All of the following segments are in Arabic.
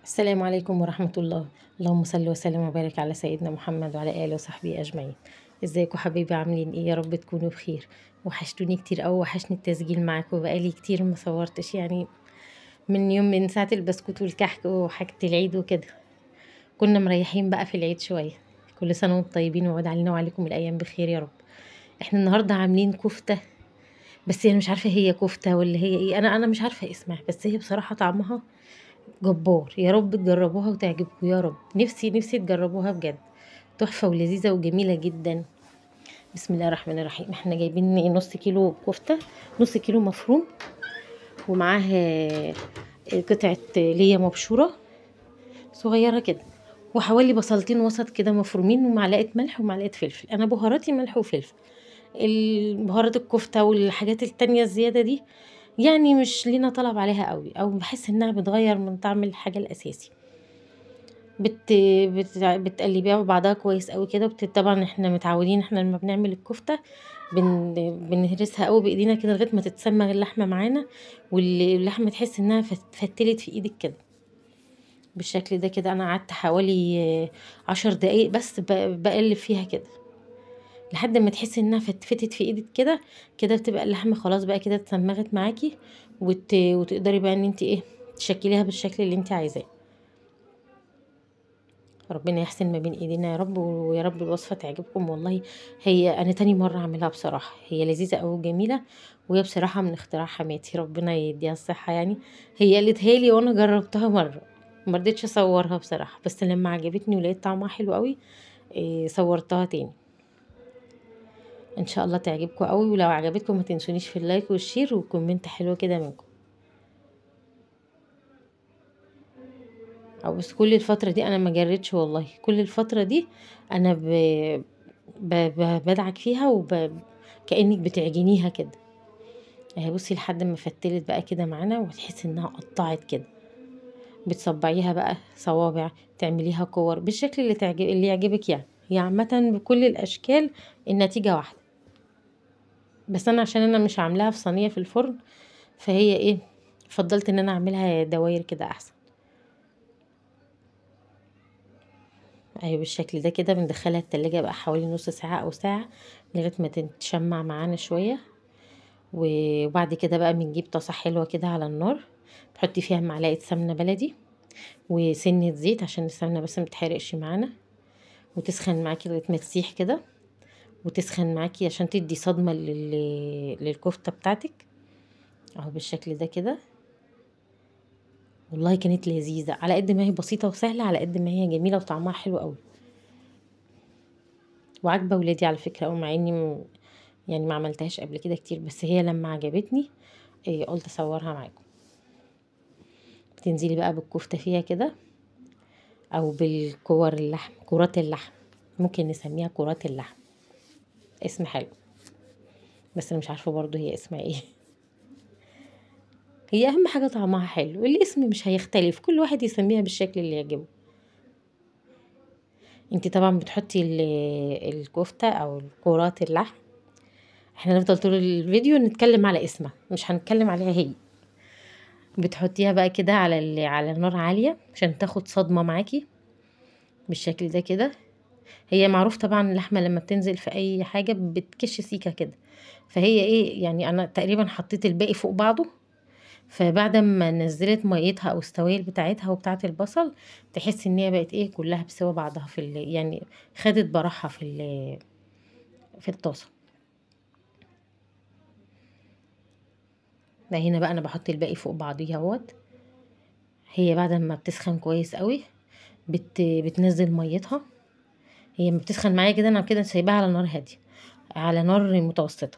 السلام عليكم ورحمة الله. اللهم صل وسلم وبارك على سيدنا محمد وعلى آله وصحبه أجمعين. ازيكم حبايبي، عاملين ايه؟ يا رب تكونوا بخير. وحشتوني كتير أوي، وحشني التسجيل معاكم، بقالي كتير ما صورتش يعني من ساعة البسكوت والكحك وحاجة العيد وكده. كنا مريحين بقى في العيد شوية. كل سنة وانتم طيبين، وعود علينا وعليكم الأيام بخير يا رب. احنا النهاردة عاملين كفتة، بس انا مش عارفة هي كفتة ولا هي ايه. انا مش عارفة اسمها، بس هي بصراحة طعمها جبار. يا رب تجربوها وتعجبكم، يا رب. نفسي تجربوها بجد. تحفة ولذيذة وجميلة جدا. بسم الله الرحمن الرحيم. احنا جايبين نص كيلو كفتة، نص كيلو مفروم، ومعاه قطعة ليا مبشورة صغيرة كده، وحوالي بصلتين وسط كده مفرومين، ومعلقة ملح ومعلقة فلفل. انا بهاراتي ملح وفلفل. البهارات الكفتة والحاجات التانية الزيادة دي يعني مش لينا طلب عليها قوي، او بحس انها بتغير من طعم الحاجة الاساسي. بتقلبيها ببعضها كويس قوي كده. طبعا احنا متعودين، احنا لما بنعمل الكفته بنهرسها قوي بايدينا كده لغايه ما تتسمغ اللحمه معانا، واللحمه تحس انها فتلت في ايدك كده بالشكل ده كده. انا قعدت حوالي 10 دقايق بس بقلب فيها كده لحد ما تحسي انها فتفتت في ايدك كده. كده بتبقى اللحمه خلاص بقى كده اتسمغت معاكي، وتقدري بقى ان انت ايه تشكليها بالشكل اللي انت عايزاه. ربنا يحسن ما بين ايدينا يا رب، ويا رب الوصفه تعجبكم والله. هي انا تاني مره اعملها بصراحه، هي لذيذه قوي وجميله، وهي بصراحه من اختراع حماتي، ربنا يديها الصحه يعني. هي قالتها لي وانا جربتها مره، ما رضيتش اصورها بصراحه، بس لما عجبتني ولقيت طعمها حلو قوي صورتها تاني. ان شاء الله تعجبكم قوي، ولو عجبتكم ما تنسونيش في اللايك والشير وكومنت حلو كده منكم. او بس كل الفتره دي انا ما جريتش والله، كل الفتره دي انا بدعك فيها كأنك بتعجنيها كده اهي. بصي لحد ما فتلت بقى كده معانا، وتحسي انها قطعت كده. بتصبعيها بقى صوابع، تعمليها كور بالشكل اللي يعجبك يعني. هي عامة بكل الاشكال النتيجة واحدة، بس انا عشان انا مش عاملاها في صينية في الفرن، فهي ايه، فضلت ان انا اعملها دواير كده احسن. اهي بالشكل ده كده بندخلها التلاجة بقى حوالي نص ساعة او ساعة لغاية ما تتشمع معانا شوية. وبعد كده بقى بنجيب طاسة حلوة كده على النار، تحطي فيها معلقة سمنة بلدي وسنة زيت عشان السمنة بس متحرقش معانا، وتسخن معاكي لغاية ما تسيح كده، وتسخن معاكي عشان تدي صدمة للكفتة بتاعتك. اهو بالشكل ده كده. والله كانت لذيذة، على قد ما هي بسيطة وسهلة على قد ما هي جميلة وطعمها حلو قوي، وعاجبة ولادي على فكرة. مع اني يعني ما عملتهاش قبل كده كتير، بس هي لما عجبتني قلت اصورها معاكم. تنزلي بقى بالكفتة فيها كده، او بالكور اللحم، كرات اللحم، ممكن نسميها كرات اللحم، اسم حلو، بس انا مش عارفة برضو هي اسمها ايه. هي اهم حاجة طعمها حلو، الاسم مش هيختلف، كل واحد يسميها بالشكل اللي يعجبه. انتي طبعا بتحطي الكفتة او كرات اللحم. احنا نفضل طول الفيديو نتكلم على اسمها، مش هنتكلم عليها هي. بتحطيها بقى كده على نار عالية عشان تاخد صدمة معاكي بالشكل ده كده. هي معروف طبعا اللحمة لما بتنزل في اي حاجة بتكش سيكة كده، فهي ايه يعني، انا تقريبا حطيت الباقي فوق بعضه. فبعد ما نزلت ميتها او السوائل بتاعتها وبتاعت البصل، تحس ان هي بقت ايه كلها بسوا بعضها يعني خدت براحة في الطاسة. ده هنا بقى انا بحط الباقي فوق بعضيه اهوت. هي بعد ما بتسخن كويس قوي بتنزل ميتها. هي ما بتسخن معايا كده، انا كده سايباها على نار هاديه، على نار متوسطه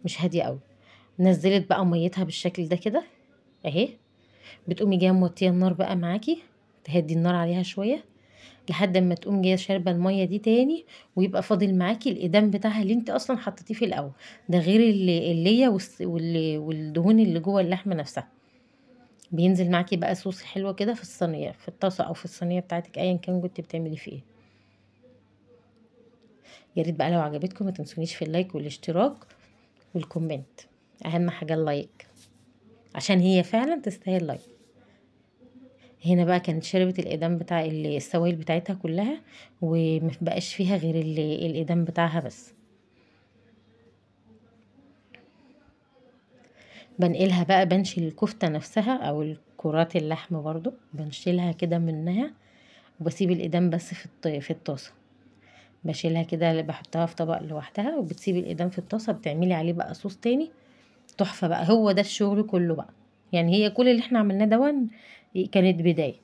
مش هاديه قوي. نزلت بقى ميتها بالشكل ده كده اهي. بتقومي جايه موطيه النار بقى معاكي، تهدي النار عليها شويه لحد ما تقوم جايه شاربه الميه دي تاني، ويبقى فاضل معاكي الإدام بتاعها اللي انت اصلا حطيتيه في الاول. ده غير الليه والدهون اللي جوه اللحمه نفسها. بينزل معاكي بقى صوص حلوة كده في الصينية، في الطاسة او في الصينية بتاعتك ايا كان كنت بتعملي فيه ايه. يا ريت بقى لو عجبتكم ما تنسونيش في اللايك والاشتراك والكومنت، اهم حاجة اللايك عشان هي فعلا تستاهل لايك. هنا بقى كانت شربت الإدام بتاع السوائل بتاعتها كلها، ومبقاش فيها غير الإدام بتاعها بس. بنقلها بقى، بنشيل الكفتة نفسها أو الكرات اللحم برضو بنشيلها كده منها، وبسيب الإدام بس في الطاسة. بشيلها كده، بحطها في طبق لوحدها، وبتسيب الإدام في الطاسة. بتعملي عليه بقى صوص تاني تحفة بقى. هو ده الشغل كله بقى. يعني هي كل اللي احنا عملناه دون كانت بداية،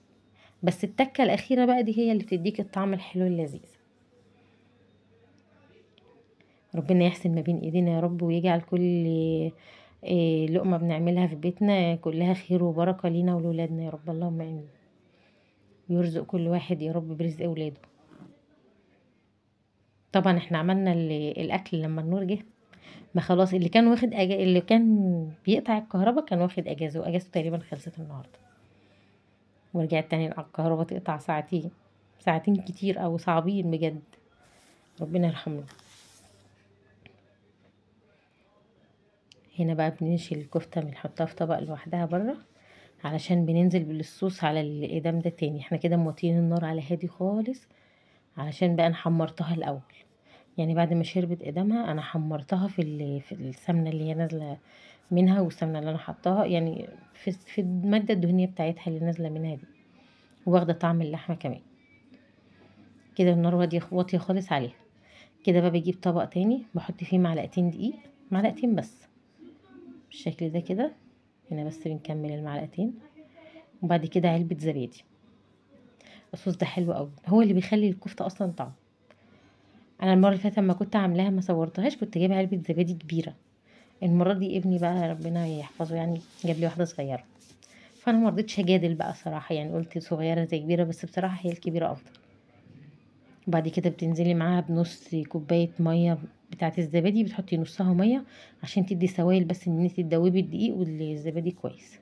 بس التكة الأخيرة بقى دي هي اللي بتديك الطعم الحلو اللذيذ. ربنا يحسن ما بين ايدينا يا رب، ويجعل كل لقمة بنعملها في بيتنا كلها خير وبركة لينا ولولادنا يا رب، اللهم امين. ويرزق كل واحد يا رب برزق اولاده. طبعا احنا عملنا الاكل لما النور جه، ما خلاص اللي كان واخد اللي كان بيقطع الكهرباء كان واخد اجازه، واجازته تقريبا خلصت النهارده، ورجعت تاني الكهرباء تقطع ساعتين. ساعتين كتير او صعبين بجد، ربنا يرحمنا. هنا بقى بننشل الكفته، بنحطها في طبق لوحدها بره، علشان بننزل بالصوص على الإدام ده تاني. احنا كده موطين النار على هادي خالص، علشان بقى انا حمرتها الاول. يعني بعد ما شربت إدامها انا حمرتها في السمنه اللي هي نازله منها، والسمنه اللي انا حطاها يعني في الماده الدهنيه بتاعتها اللي نازله منها دي، واخده طعم اللحمه كمان. كده النار واطيه خالص عليها. كده بقى بجيب طبق تاني، بحط فيه معلقتين دقيق، معلقتين بس بالشكل ده كده. هنا بس بنكمل المعلقتين، وبعد كده علبه زبادي. الصوص ده حلو قوي، هو اللي بيخلي الكفته اصلا طعم. انا المره اللي فاتت لما كنت عاملاها ما صورتهاش، كنت جايبه علبه زبادي كبيره. المره دي ابني بقى ربنا يحفظه يعني جاب لي واحده صغيره، فانا ما رضيتش اجادل بقى صراحه، يعني قلت صغيره زي كبيره، بس بصراحه هي الكبيره افضل. وبعد كده بتنزلي معاها بنص كوبايه ميه بتاعه الزبادي، بتحطي نصها ميه عشان تدي سوائل، بس ان انت تدوبي الدقيق والزبادي كويس.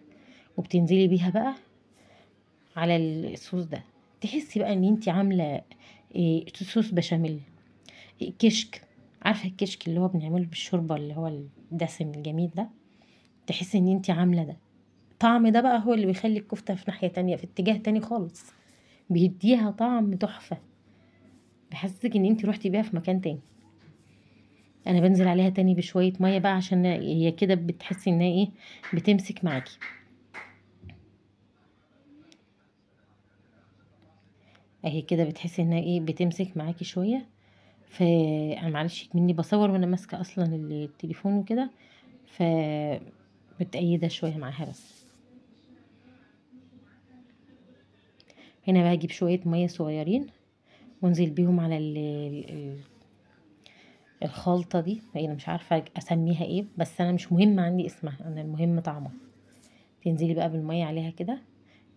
وبتنزلي بيها بقى على الصوص ده، تحسي بقى ان انت عامله صوص بشاميل. كشك، عارفه الكشك اللي هو بنعمله بالشوربه اللي هو الدسم الجميل ده؟ تحسي ان انت عامله ده. الطعم ده بقى هو اللي بيخلي الكفته في ناحيه تانية، في اتجاه تاني خالص، بيديها طعم تحفه، بحسسك ان انت روحتي بيها في مكان تاني. انا بنزل عليها تاني بشويه ميه بقى، عشان هي كده بتحسي انها ايه، بتمسك معاكي. اهي كده بتحسي انها ايه، بتمسك معاكي شويه. انا معلش مني بصور وانا ماسكه اصلا التليفون وكده، ف متأيدة شويه معاها بس. هنا بقى اجيب شويه ميه صغيرين، وانزل بيهم على الخلطه دي. انا مش عارفه اسميها ايه، بس انا مش مهم عندي اسمها، انا المهم طعمها. تنزلي بقى بالميه عليها كده،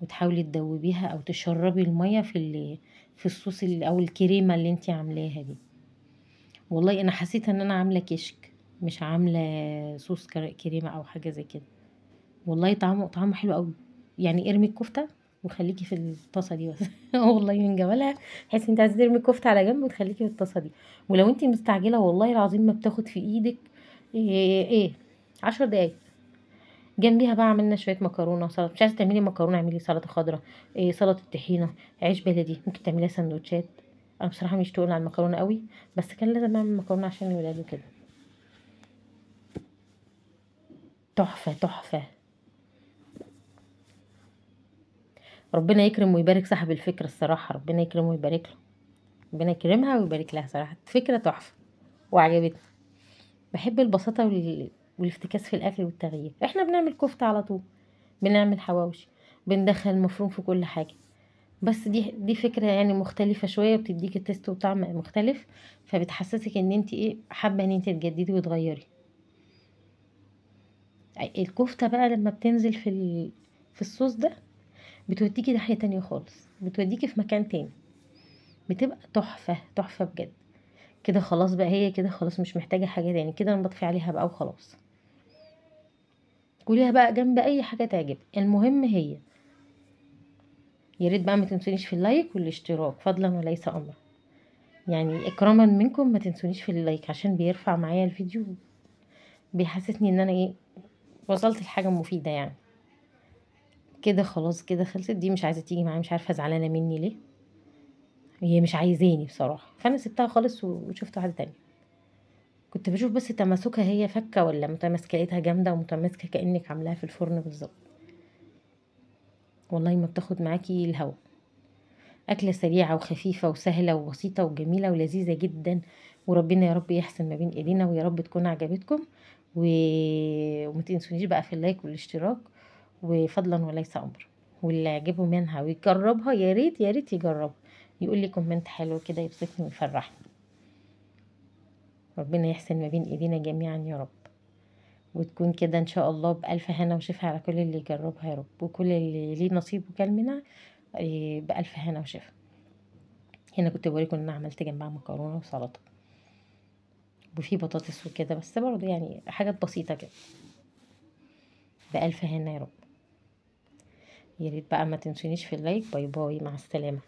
وتحاولي تدوبيها او تشربي الميه في الصوص او الكريمه اللي انتي عاملاها دي. والله انا حسيت ان انا عامله كشك، مش عامله صوص كريمه او حاجه زي كده. والله طعمه حلو قوي. يعني ارمي الكفته وخليكي في الطاسه دي بس. والله من جمالها تحسي انت عايزه ترمي الكفته على جنب وتخليكي في الطاسه دي. ولو انت مستعجله والله العظيم ما بتاخد في ايدك ايه 10 دقايق. جنبيها بقى عملنا شويه مكرونه سلطه، مش عايزه تعملي مكرونه اعملي سلطه خضراء، سلطه طحينه، عيش بلدي، ممكن تعمليها سندوتشات. انا بصراحه مش تقول على المكرونه قوي، بس كان لازم اعمل مكرونه عشان الولاد وكده. تحفه تحفه. ربنا يكرم ويبارك صاحب الفكره الصراحه، ربنا يكرمه ويبارك له. ربنا يكرمها ويبارك لها صراحه، فكره تحفه وعجبتني. بحب البساطه والافتكاس في الاكل والتغيير. احنا بنعمل كفته على طول، بنعمل حواوشي، بندخل مفروم في كل حاجه، بس دي فكرة يعني مختلفة شوية، بتديكي تيست وطعم مختلف، فبتحسسك ان انت ايه، حابة ان انت تجددي وتغيري. الكفتة بقى لما بتنزل في الصوص ده، بتوديكي ناحية تانية خالص، بتوديكي في مكان تاني، بتبقى تحفة تحفة بجد. كده خلاص بقى، هي كده خلاص مش محتاجة حاجة تاني، كده انا بطفي عليها بقى وخلاص. كليها بقى جنب اي حاجة تعجبك، المهم هي. يا ريت بقى ما تنسونيش في اللايك والاشتراك فضلا وليس امرا، يعني اكراما منكم ما تنسونيش في اللايك، عشان بيرفع معايا الفيديو، بيحسسني ان انا ايه، وصلت لحاجة مفيدة يعني. كده خلاص كده خلصت. دي مش عايزه تيجي معايا، مش عارفه زعلانه مني ليه. هي مش عايزاني بصراحه، فانا سبتها خالص وشفت واحده تانية. كنت بشوف بس تماسكها هي فكه ولا متماسكه، لقيتها جامده ومتماسكه كانك عاملاها في الفرن بالظبط. والله ما بتاخد معاكي الهوا. أكلة سريعة وخفيفة وسهلة وبسيطة وجميلة ولذيذة جدا. وربنا يا رب يحسن ما بين ايدينا، ويا رب تكون عجبتكم. و... وما تنسونيش بقى في اللايك والاشتراك، وفضلا وليس امر. واللي يعجبه منها ويجربها يا ريت يا ريت يجربها، يقول لي كومنت حلو كده يبسطني ويفرحني. ربنا يحسن ما بين ايدينا جميعا يا رب. وتكون كده ان شاء الله بألف هنا وشفا على كل اللي يجربها يا رب، وكل اللي ليه نصيب وكل منها بألف هنا وشفا. هنا كنت بوريكم ان انا عملت جنبها مكرونه وسلطه وفي بطاطس وكده، بس برضه يعني حاجات بسيطه كده. بألف هنا يا رب. يا ريت بقى ما تنسونيش في اللايك. باي باي، مع السلامه.